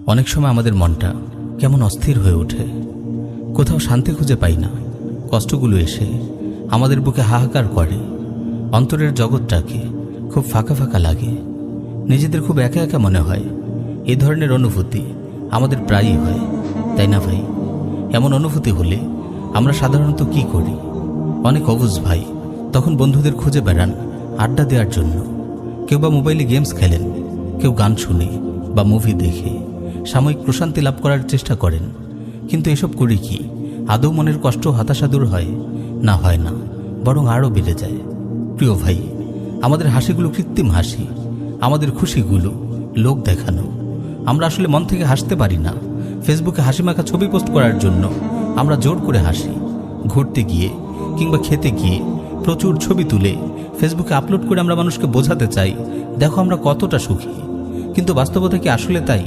অনেক সময় আমাদের মনটা কেমন অস্থির হয়ে ওঠে, কোথাও শান্তি খুঁজে পাই না। কষ্টগুলো এসে আমাদের বুকে হাহাকার করে, অন্তরের জগৎটাকে খুব ফাঁকা ফাঁকা লাগে, নিজেদের খুব একা একা মনে হয়। এই ধরনের অনুভূতি আমাদের প্রায়ই হয়, তাই না ভাই? এমন অনুভূতি হলে আমরা সাধারণত কি করি? অনেক অবুঝ ভাই তখন বন্ধুদের খুঁজে বেড়ান আড্ডা দেওয়ার জন্য। কেউ বা মোবাইলে গেমস খেলেন, কেউ গান শুনে বা মুভি দেখে সাময়িক প্রশান্তি লাভ করার চেষ্টা করেন। কিন্তু এসব করি কি আদৌ মনের কষ্ট হতাশা দূর হয়? না, হয় না, বরং আরও বেড়ে যায়। প্রিয় ভাই, আমাদের হাসিগুলো কৃত্রিম হাসি, আমাদের খুশিগুলো লোক দেখানো। আমরা আসলে মন থেকে হাসতে পারি না। ফেসবুকে হাসি মাখা ছবি পোস্ট করার জন্য আমরা জোর করে হাসি। ঘুরতে গিয়ে কিংবা খেতে গিয়ে প্রচুর ছবি তুলে ফেসবুকে আপলোড করে আমরা মানুষকে বোঝাতে চাই, দেখো আমরা কতটা সুখী। কিন্তু বাস্তবতা কি আসলে তাই?